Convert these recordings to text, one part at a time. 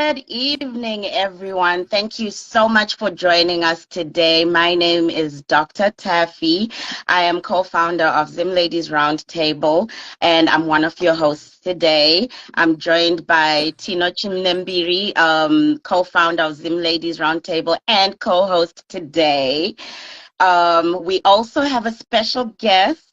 Good evening, everyone. Thank you so much for joining us today. My name is Dr. Taffy. I am co-founder of Zim Ladies Roundtable, and I'm one of your hosts today. I'm joined by Tino and Dr, co-founder of Zim Ladies Roundtable and co-host today. We also have a special guest.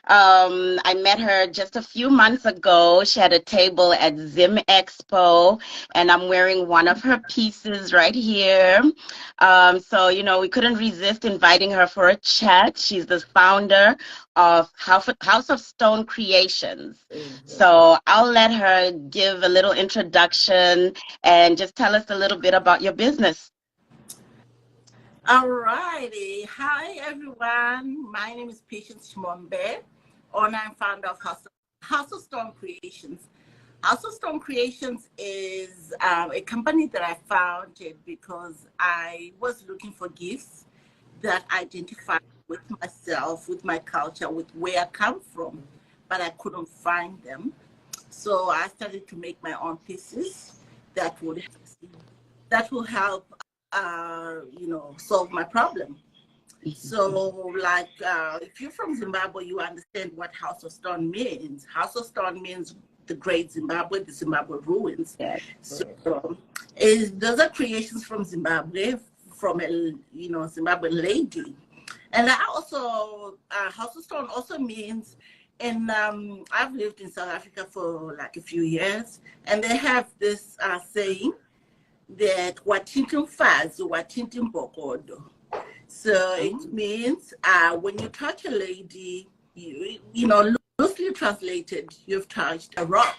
I met her just a few months ago. She had a table at Zim Expo, and I'm wearing one of her pieces right here. We couldn't resist inviting her for a chat. She's the founder of House of Stone Creations. So I'll let her give a little introduction and just tell us a little bit about your business. All righty. Hi, everyone. My name is Patience Chimombe, owner and founder of House of Stone Creations. House of Stone Creations is a company that I founded because I was looking for gifts that identify with myself, with my culture, with where I come from, but I couldn't find them. So I started to make my own pieces that will help solve my problem. So if you're from Zimbabwe, you understand what House of Stone means. House of Stone means the great Zimbabwe, the Zimbabwe ruins. Yes. So those are creations from Zimbabwe, from a Zimbabwean lady. And I also, House of Stone also means, and I've lived in South Africa for like a few years, and they have this saying that watintim faz, watintim bokodo. So it means when you touch a lady, loosely translated, you've touched a rock.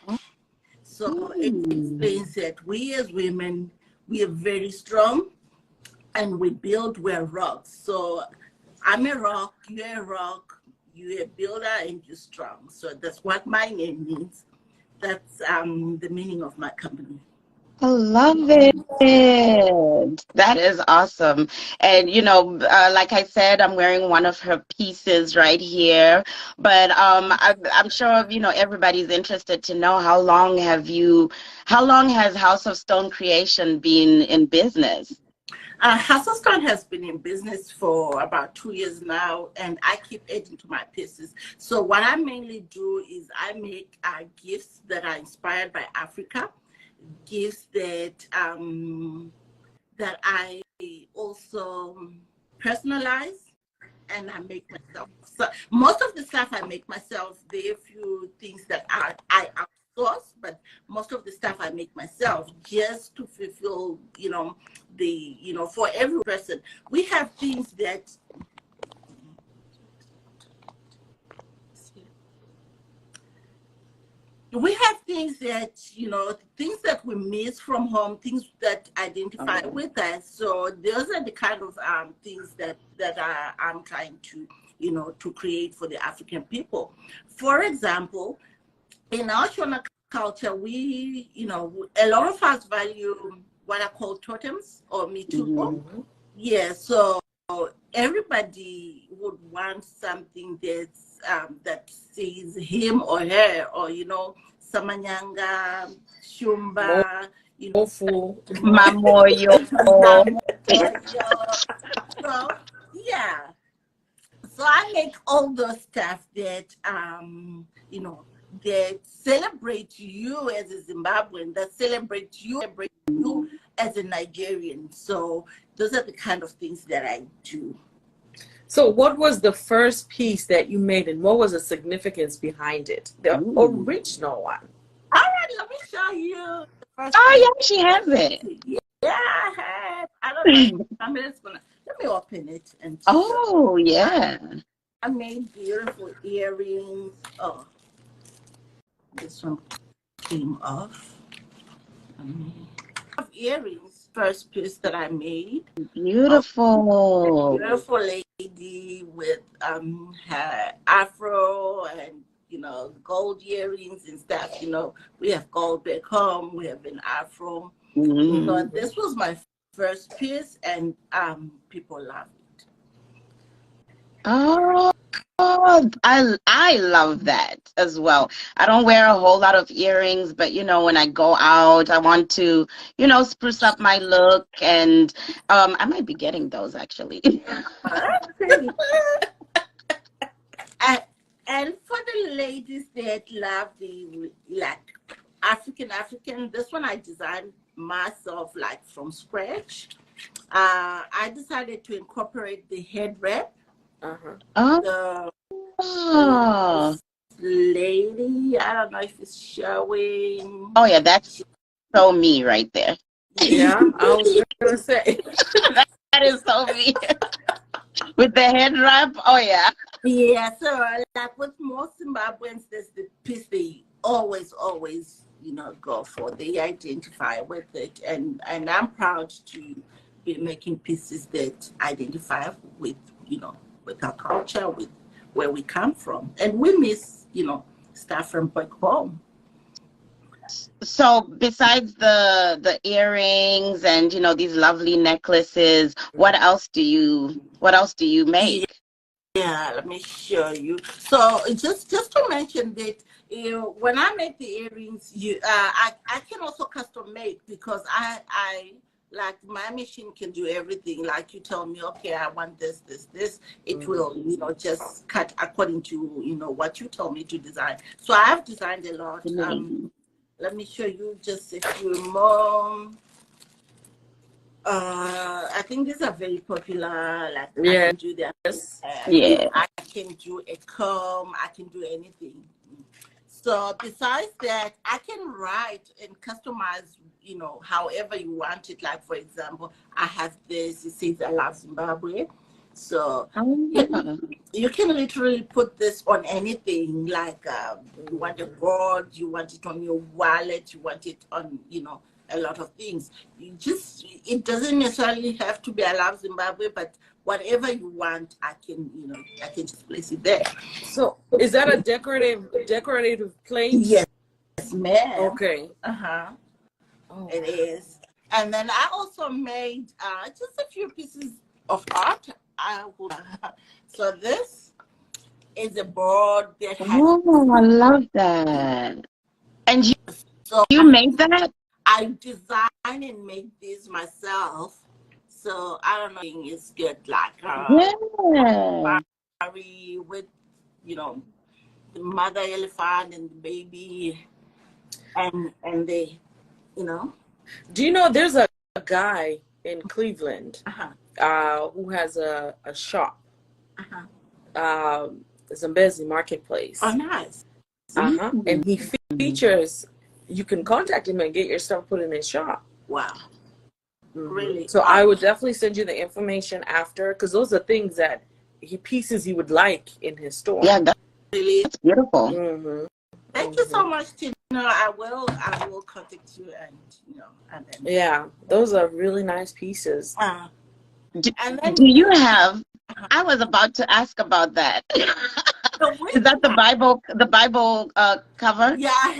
So it explains that we as women, we are very strong and we're rocks. So I'm a rock, you're a rock, you're a builder and you're strong. So that's what my name means. That's the meaning of my company. I love it. That is awesome. And, like I said, I'm wearing one of her pieces right here. But I'm sure, everybody's interested to know how long has House of Stone Creation been in business? House of Stone has been in business for about 2 years now, and I keep adding to my pieces. So what I mainly do is I make gifts that are inspired by Africa. Gifts that I also personalize and I make myself. So most of the stuff I make myself. There are a few things that I outsource, but most of the stuff I make myself just to fulfill, for every person. We have things that things that we miss from home, things that identify with us. So those are the kind of things that I'm trying to, to create for the African people. For example, in our Shona culture, we, a lot of us value what are called totems or mitupo. Yeah, so everybody would want something that's that says him or her, or Samanyanga, Shumba, Mamoyo. So yeah. So I make all those stuff that that celebrate you as a Zimbabwean, that celebrate you as a Nigerian. So those are the kind of things that I do. So what was the first piece that you made and what was the significance behind it? The original one. All right, let me show you the first piece. Yeah, she has it. Yeah, I have. I don't know. Let me open it and yeah. I made beautiful earrings. Oh, this one came off. Earrings, first piece that I made. Beautiful. A beautiful lady with her afro and gold earrings and stuff. We have gold back home. We have an afro. So this was my first piece, and people loved it. Oh, Oh, I love that as well. I don't wear a whole lot of earrings, but when I go out, I want to, spruce up my look, and I might be getting those actually. and, and for the ladies that love the like African, this one I designed myself like from scratch. I decided to incorporate the head wrap. Oh. The lady, I don't know if it's showing. Oh yeah, that's so me right there. Yeah, I was gonna say. That is so me. With the head wrap, oh yeah. Yeah, so like with most Zimbabweans, there's the piece they always, go for. They identify with it, and I'm proud to be making pieces that identify with, with our culture, with where we come from, and we miss, stuff from back home. So besides the earrings and these lovely necklaces, what else do you make? Yeah, let me show you. So just to mention that when I make the earrings, I can also custom make, because I like my machine can do everything. Like you tell me, okay, I want this. It will just cut according to what you tell me to design. So I have designed a lot. Let me show you just a few more. I think these are very popular. Like I can do that. Yeah. I can do a comb. I can do anything. So besides that, I can write and customize, however you want it. Like for example, I have this. It says "I love Zimbabwe." So you can literally put this on anything. Like you want a board, you want it on your wallet, you want it on, a lot of things. It doesn't necessarily have to be "I love Zimbabwe," but whatever you want, I can just place it there. So is that a decorative plate? Yes, ma'am. Okay. Oh. It is. And then I also made just a few pieces of art. So this is a board that has. Oh, I love that. And you made that? I design and make these myself. So I don't know, it's good. Like with the mother elephant and the baby, and they, Do you know there's a guy in Cleveland who has a shop, Zambezi Marketplace. Oh, nice. And he features. You can contact him and get your stuff put in his shop. Wow. Really? So I would definitely send you the information after, because those are things that pieces he would like in his store. Yeah, that's beautiful. Thank you so much, Tino. I will contact you, and yeah, those are really nice pieces. Do you have? I was about to ask about that. Is that the Bible cover? Yeah, I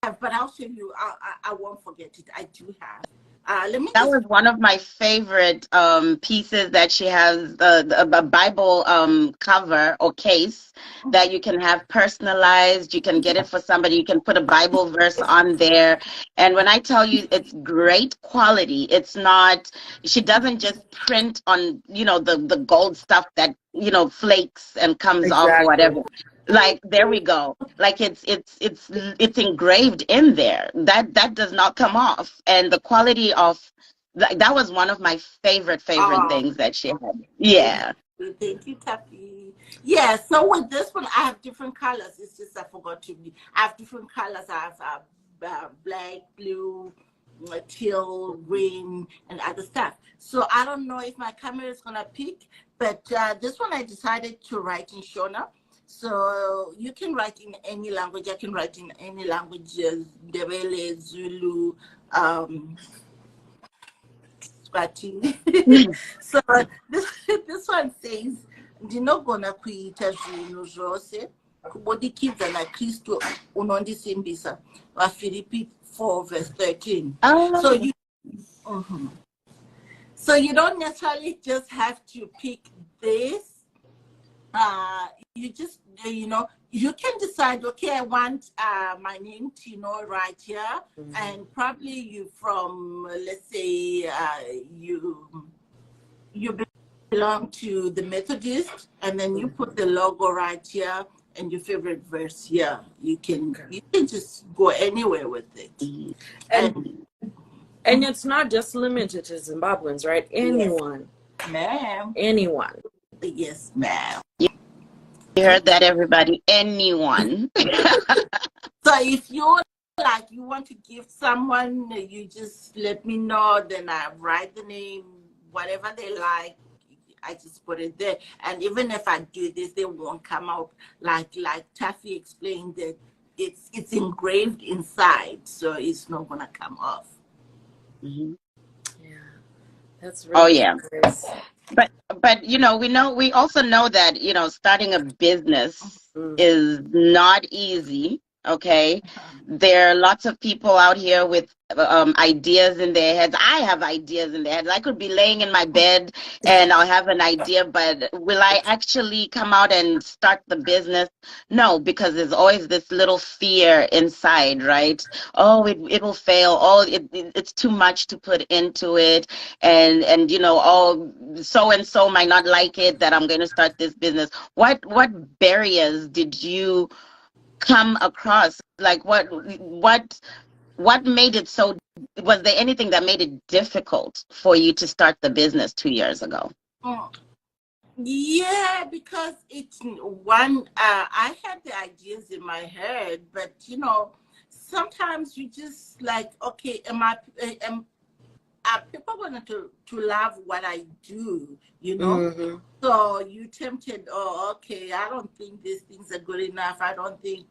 have, but I'll show you. I won't forget it. I do have. That was one of my favorite pieces that she has, the Bible cover or case that you can have personalized. You can get it for somebody. You can put a Bible verse on there. And when I tell you it's great quality, it's not, she doesn't just print on, the gold stuff that, flakes and comes off or whatever. Like, there we go. Like it's engraved in there. That does not come off. And the quality of that was one of my favorite things that she had. Yeah. Thank you, Taffy. Yeah, so with this one I have different colors. It's just I forgot I have different colors. I have black, blue, teal, green, and other stuff. So I don't know if my camera is gonna pick, but this one I decided to write in Shona. So you can write in any language. I can write in any languages: Ndebele, Zulu, Swati. So this one says, "Ndinogona kuita zvinhu zvose kubudikidza naKristu unondisimbisa." Filipi 4:13. So you don't necessarily just have to pick this. You just, you can decide, okay, I want my name Tino right here, and probably you from, let's say, you belong to the Methodist, and then you put the logo right here and your favorite verse here. You can just go anywhere with it. And it's not just limited to Zimbabweans, right? Anyone. Yes, ma'am. Anyone. Yes, ma'am. You heard that, everybody? Anyone. So if you want to give someone, you just let me know, then I write the name, whatever they like, I just put it there. And even if I do this, they won't come out like Taffy explained, that it's engraved inside, so it's not gonna come off. Yeah, that's really nice. But we also know that starting a business is not easy. Okay, there are lots of people out here with ideas in their heads. I have ideas in their heads. I could be laying in my bed and I'll have an idea, but will I actually come out and start the business? No, because there's always this little fear inside, right? Oh, it will fail. Oh, it's too much to put into it, and oh, so and so might not like it that I'm going to start this business. What barriers did you come across? Like what made it so? Was there anything that made it difficult for you to start the business 2 years ago? Yeah, because it's one, I had the ideas in my head, but sometimes you just like, okay, are people going to love what I do, So you tempted, oh, okay, I don't think these things are good enough. I don't think,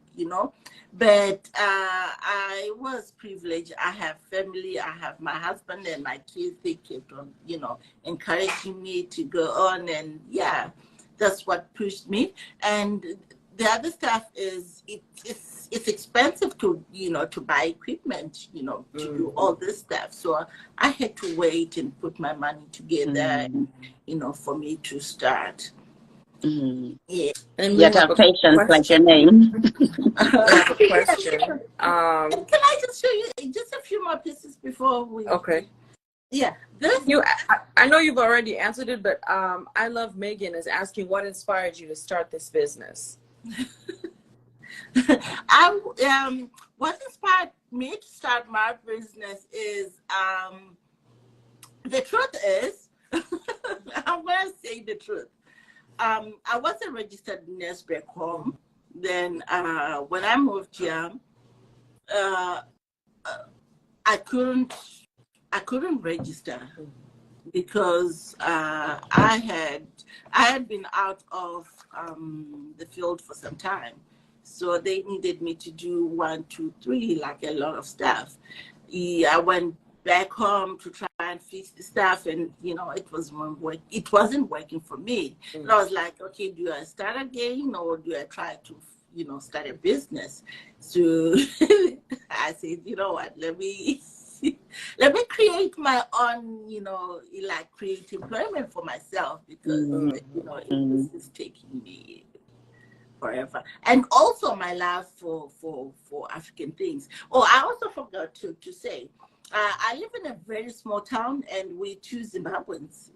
but I was privileged. I have family. I have my husband and my kids. They kept on, encouraging me to go on. And yeah, that's what pushed me. And the other stuff is it's expensive to to buy equipment, to do all this stuff. So I had to wait and put my money together, and for me to start. Yeah, and you have patience, like your name. I have a question. Can I just show you just a few more pieces before we? Okay. Yeah. I know you've already answered it, but I Love Megan is asking what inspired you to start this business. What inspired me to start my business is the truth is I'm gonna say the truth. I was a registered nurse back home. Then when I moved here, I couldn't register because I had been out of the field for some time. So they needed me to do 1, 2, 3, like a lot of stuff. I went back home to try and fix the stuff, and it wasn't working for me. And I was like, okay, do I start again, or do I try to start a business? So I said, you know what, let me create my own, create employment for myself, because it was taking me forever. And also my love for African things. Oh, I also forgot to say, I live in a very small town, and we two Zimbabweans.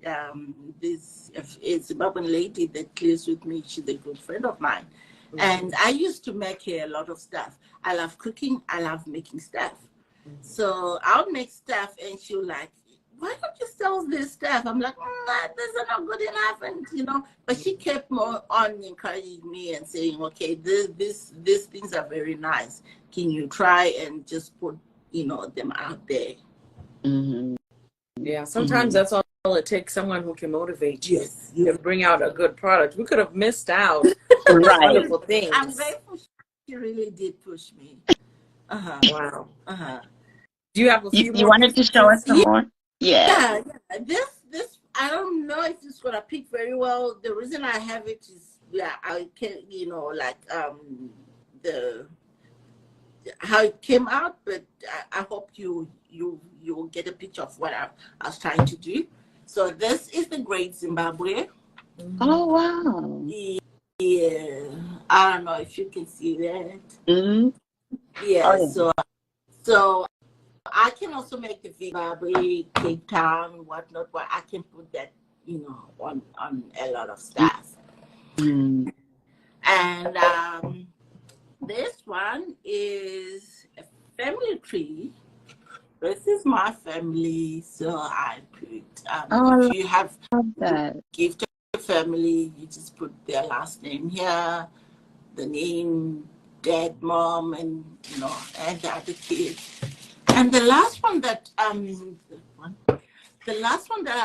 This a Zimbabwean lady that lives with me, she's a good friend of mine. And I used to make her a lot of stuff. I love cooking. I love making stuff. So I'll make stuff, and she'll like, why don't you sell this stuff? I'm like, this is not good enough, and but she kept more on encouraging me and saying, okay, these things are very nice. Can you try and just put them out there? Yeah, sometimes that's all it takes, someone who can motivate you and bring out a good product. We could have missed out on wonderful things. I'm grateful she really did push me. Wow. Do you have a few more? You wanted to show us some more? Yeah. This I don't know if it's gonna pick very well. The reason I have it is I can how it came out, but I hope you will get a picture of what I was trying to do. So this is the Great Zimbabwe. Oh wow! I don't know if you can see that. Mm-hmm. Yeah, Oh, so I can also make the Zimbabwe, Cape Town, whatnot, but I can put that, on a lot of stuff. mm-hmm. And this one is a family tree. This is my family, so I put, if you have Love that. gift to your family, you just put their last name here, the name, dad, mom, and and the other kids. And the last one that I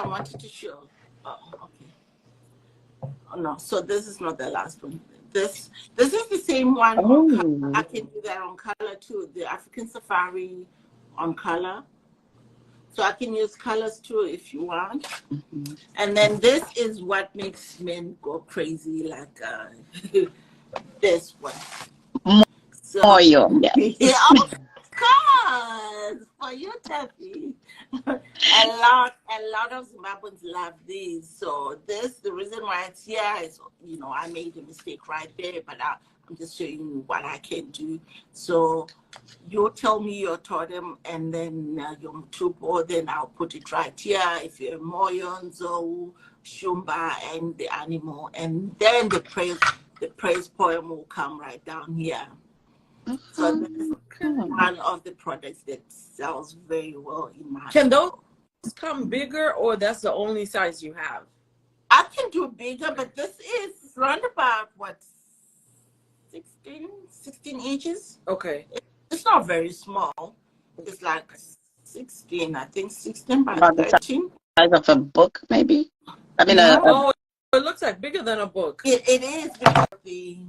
wanted to show. Oh, okay. Oh, no, so this is not the last one. This is the same one on color. I Oh, can do that on color too. The African Safari on color. So I can use colors too if you want. mm-hmm. And then this is what makes men go crazy, like this one. So Oil, yeah. yeah, of course, for you, Taffy. a lot of Zimbabweans love these. So the reason why it's here is, I made a mistake right there, but I'm just showing you what I can do. So you tell me your totem, and then your tupo, then I'll put it right here. If you're Moyonzo, Shumba, and the animal, and then the praise poem will come right down here. So this is one of the products that sells very well in my Can store. those come bigger, or that's the only size you have? I can do bigger, but this is round about, what, 16 inches? Okay. It's not very small. It's like 16, I think 16 by About the 13. size of a book, maybe. I mean, No, Oh, it looks like bigger than a book. it is because the...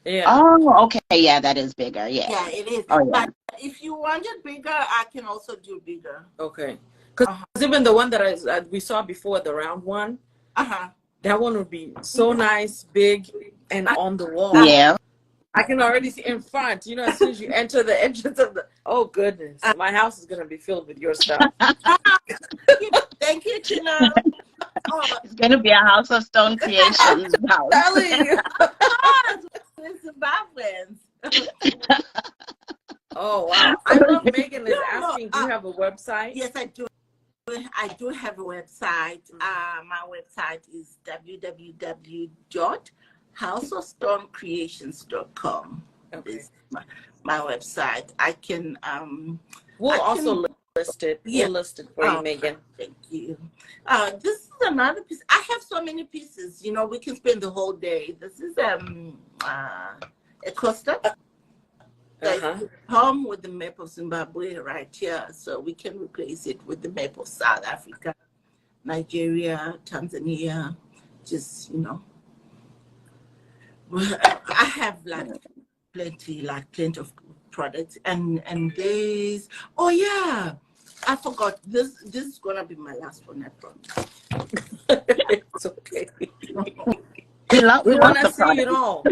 Yeah. Oh, okay. Yeah, that is bigger. Yeah. Yeah, it is. Oh, yeah. But if you want it bigger, I can also do bigger. Okay. Because even the one that we saw before, the round one, that one would be so nice, big, and on the wall. Yeah. I can already see in front, as soon as you enter the entrance of the... Oh, goodness. My house is going to be filled with your stuff. Thank you, Tino. It's going to be a House of Stone Creations house. Telling you. Zimbabweans. Oh, wow. I love Megan is asking, do you have a website? Yes, I do. I do have a website. My website is www.houseofstonecreations.com. Okay. Is my website. I can We'll also list it. Yeah. We'll list it for you, Megan. Thank you. This is another piece. I have so many pieces. We can spend the whole day. This is a coaster. There's home with the map of Zimbabwe right here, so we can replace it with the map of South Africa, Nigeria, Tanzania. Just I have plenty of products, and these. Oh yeah, I forgot. This is gonna be my last one, I promise. It's okay. We want to see it all.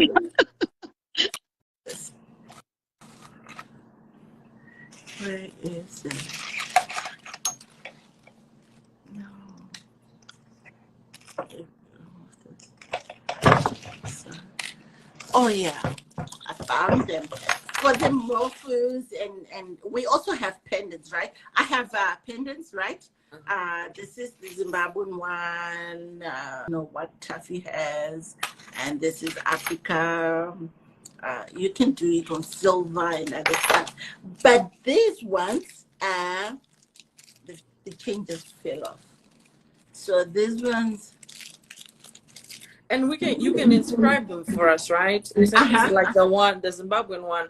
Where is it? No. Oh yeah, I found them. For the morphos, and we also have pendants, right? I have pendants, right? This is the Zimbabwean one. What Taffy has, and this is Africa. You can do it on silver and other stuff, but these ones the chain just fell off. So these ones, and you can inscribe them for us, right? Like the Zimbabwean one,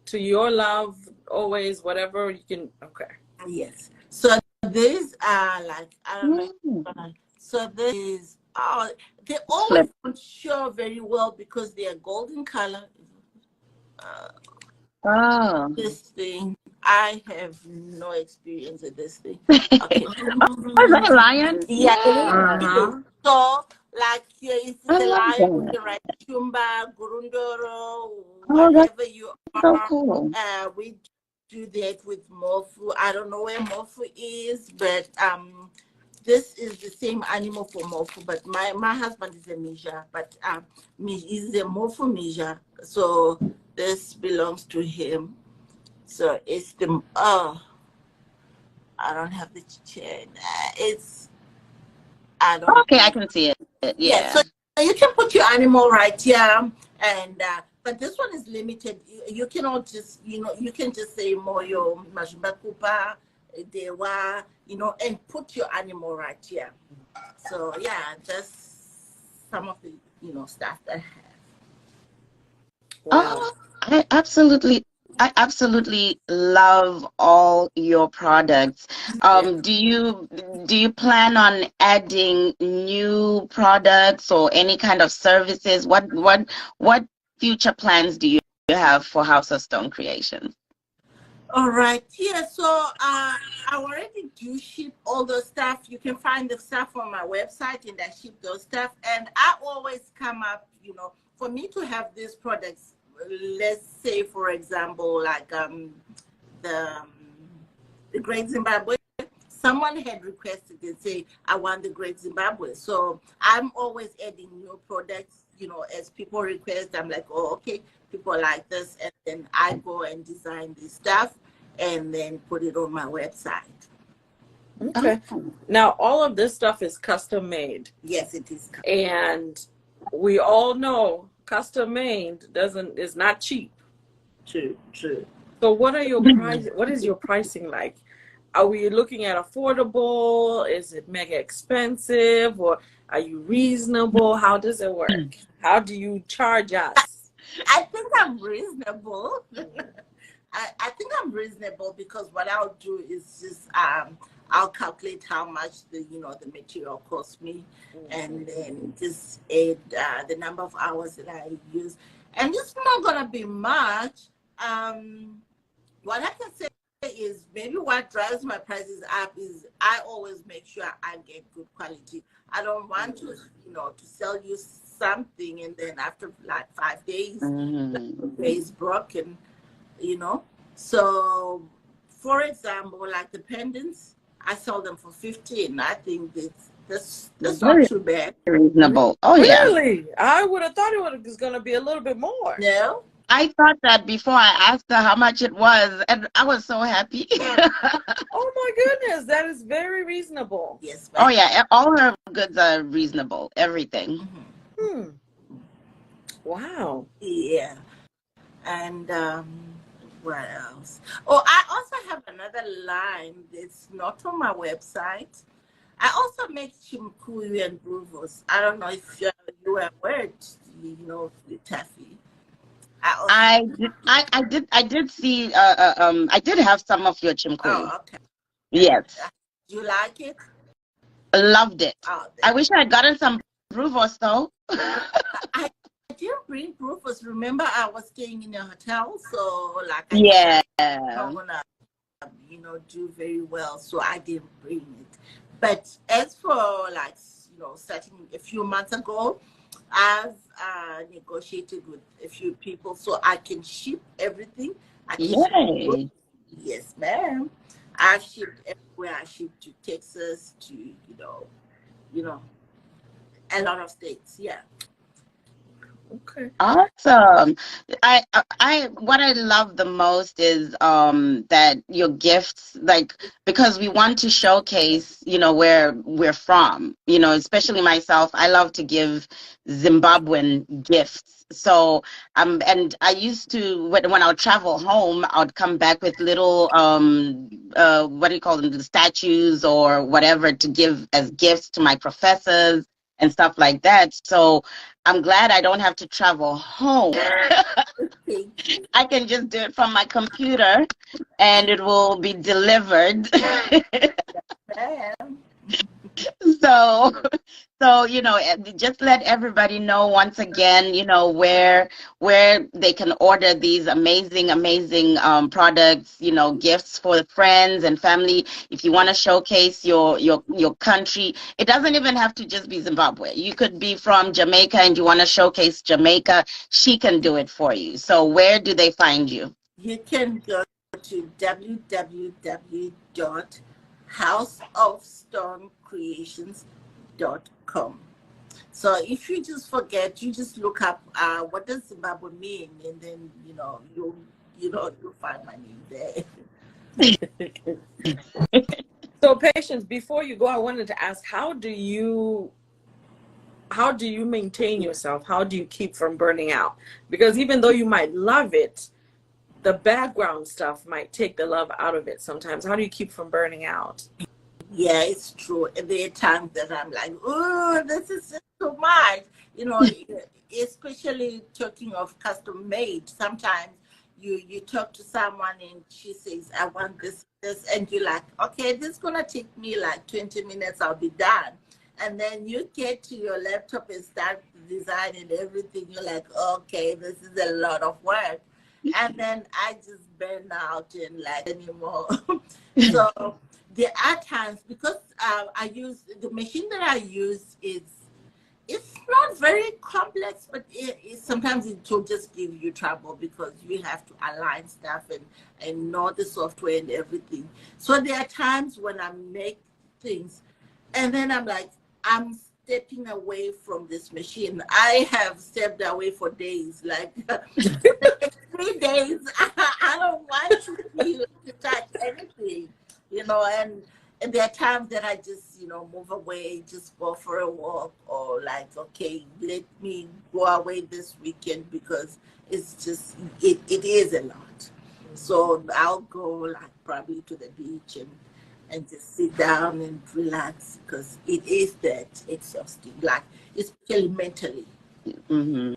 to your love, always, whatever you can. Okay. Yes. So these are like, I don't know. So these they always don't show very well because they are golden color. This thing, I have no experience with this thing. Okay. Is that a lion? Yeah. So, like, here is the lion with the right Chumba, Gurundoro, whatever you are. So cool. We do that with Mofu. I don't know where Mofu is, but this is the same animal for morpho, but my husband is a Mija, but is a morpho Mija, so this belongs to him. So it's the I don't have the chain. It's I don't. Okay, I can see it. Yeah, so Yeah. you can put your animal right here, and but this one is limited. You cannot just, you can just say moyo majumba kupa dewa, and put your animal right here. So yeah, just some of the stuff that I have. Wow. Oh, I absolutely love all your products. Yeah. Do you plan on adding new products or any kind of services? What future plans do you have for House of Stone Creations? All right. Yeah. So I already do ship all the stuff. You can find the stuff on my website, and I ship those stuff. And I always come up, for me to have these products. Let's say, for example, like the Great Zimbabwe. Someone had requested and say, I want the Great Zimbabwe. So I'm always adding new products, as people request. I'm like, oh, okay, people like this. And then I go and design this stuff and then put it on my website. Okay. Now, all of this stuff is custom made. Yes, it is. And we all know custom made is not cheap. True. So what are your price? What is your pricing like? Are we looking at affordable? Is it mega expensive, or are you reasonable? How does it work? How do you charge us? I think I'm reasonable. I think I'm reasonable because what I'll do is just I'll calculate how much the material costs me, and then just add the number of hours that I use, and it's not gonna be much. What I can say is maybe what drives my prices up is I always make sure I get good quality. I don't want to to sell you something and then after like 5 days the is broken. So for example, like the pendants, I sell them for 15. I think that's not too bad. Reasonable. Oh yeah. Really? I would have thought it was going to be a little bit more. No, I thought that before I asked her how much it was, and I was so happy. Oh my goodness, that is very reasonable. Yes. Oh yeah, all her goods are reasonable. Everything. Wow. Yeah. And what else? Oh, I also have another line that's not on my website. I also make chimkuyu and bruvos. I don't know if you are aware, the taffy. I did see. I did have some of your chimkuyu. Oh, okay. Yes. Do you like it? Loved it. Oh, I wish I had gotten some bruvos though. I didn't bring bruvos. Remember, I was staying in a hotel, so like Yeah. I'm gonna, do very well, so I didn't bring it. But as for like, starting a few months ago, I've negotiated with a few people so I can ship everything. Yay. Yes, ma'am. I've shipped everywhere. I shipped to Texas, to a lot of states. Yeah. Okay. Awesome. What I love the most is that your gifts, like, because we want to showcase, where we're from, especially myself, I love to give Zimbabwean gifts. So and I used to, when I would travel home, I would come back with little what do you call them, the statues or whatever, to give as gifts to my professors and stuff like that. So I'm glad I don't have to travel home. I can just do it from my computer and it will be delivered. So, just let everybody know once again, where they can order these amazing products, gifts for friends and family. If you want to showcase your country, it doesn't even have to just be Zimbabwe. You could be from Jamaica and you want to showcase Jamaica. She can do it for you. So where do they find you? You can go to www.houseofstone.co.za. houseofstonecreations.com. So if you just forget, you just look up what does Zimbabwe mean, and then you'll find my name there. So Patience, before you go, I wanted to ask, how do you maintain yourself? How do you keep from burning out? Because even though you might love it, the background stuff might take the love out of it sometimes. How do you keep from burning out? Yeah, it's true. And there are times that I'm like, oh, this is just too much. Especially talking of custom made. Sometimes you talk to someone and she says, I want this, and you're like, okay, this is gonna take me like 20 minutes, I'll be done. And then you get to your laptop and start designing everything. You're like, okay, this is a lot of work. And then I just burn out and like anymore. So there are times, because I use the machine that I use it's not very complex, but sometimes it will just give you trouble because you have to align stuff and know the software and everything. So there are times when I make things and then I'm like, I'm stepping away from this machine. I have stepped away for days, like 3 days. I don't want to touch anything, and there are times that I just, move away, just go for a walk, or like, okay, let me go away this weekend because it's just, it is a lot. So I'll go like probably to the beach and just sit down and relax because it is that exhausting, like especially mentally. Mm-hmm.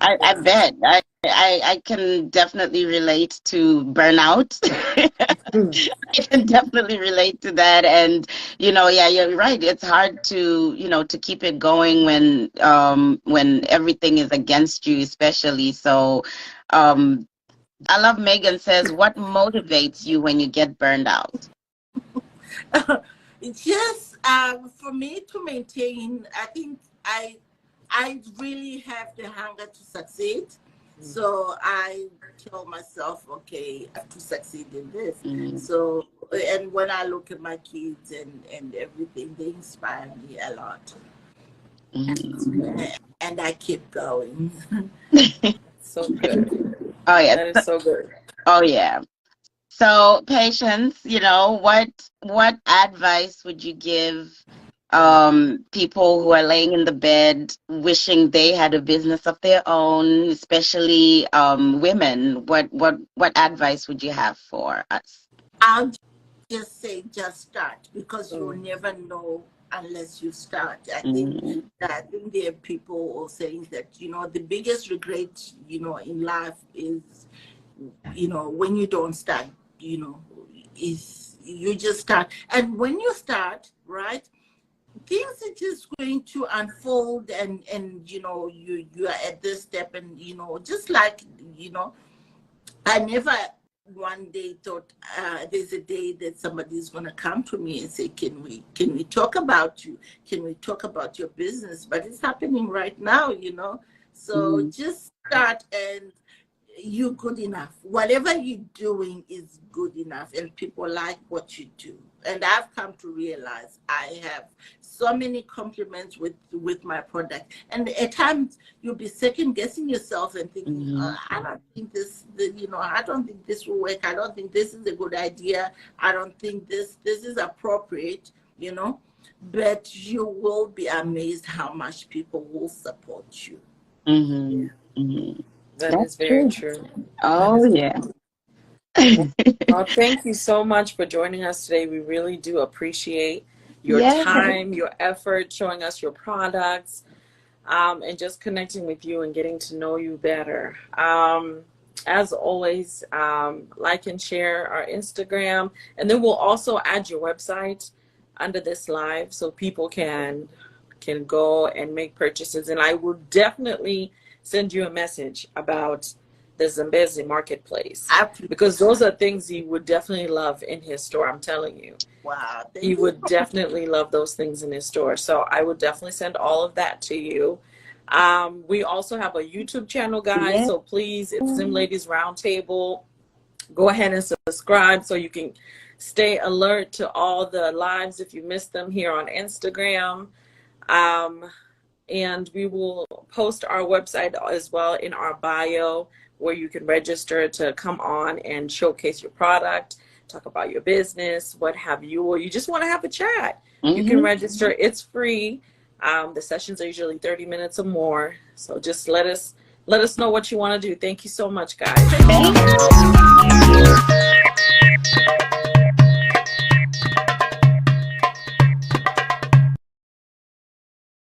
I bet. I can definitely relate to burnout. I can definitely relate to that. And, yeah, you're right. It's hard to, to keep it going when everything is against you, especially. So I love Megan says, what motivates you when you get burned out? It's just for me to maintain, I think I really have the hunger to succeed. So I tell myself, okay, I have to succeed in this. So, and when I look at my kids and everything, they inspire me a lot. And I keep going. So good. Oh, yeah. That is so good. Oh, yeah. So, Patience, what advice would you give people who are laying in the bed wishing they had a business of their own, especially women? What advice would you have for us? I'll just say just start, because you'll never know unless you start. I think there are people who are saying that, the biggest regret, in life is, when you don't start, is you just start. And when you start, right, things are just going to unfold and you are at this step and, just like, I never one day thought there's a day that somebody's going to come to me and say, can we talk about you? Can we talk about your business? But it's happening right now, So just start, and you're good enough. Whatever you're doing is good enough, and people like what you do. And I've come to realize I have so many compliments with my product. And at times you'll be second guessing yourself and thinking, I don't think I don't think this will work. I don't think this is a good idea. I don't think this is appropriate, But you will be amazed how much people will support you. That is very true. Oh, yeah. Well, thank you so much for joining us today. We really do appreciate your time, your effort, showing us your products, and just connecting with you and getting to know you better. As always, like and share our Instagram, and then we'll also add your website under this live so people can go and make purchases. And I will definitely send you a message about the Zambezi marketplace, because those are things he would definitely love in his store. I'm telling you. Wow. He would definitely love those things in his store. So I would definitely send all of that to you. We also have a YouTube channel, guys. So please, it's Zim Ladies Roundtable. Go ahead and subscribe so you can stay alert to all the lives if you missed them here on Instagram. And we will post our website as well in our bio, where you can register to come on and showcase your product, talk about your business, what have you, or you just want to have a chat. You can register. It's free. The sessions are usually 30 minutes or more. So just let us know what you want to do. Thank you so much, guys. Thank you.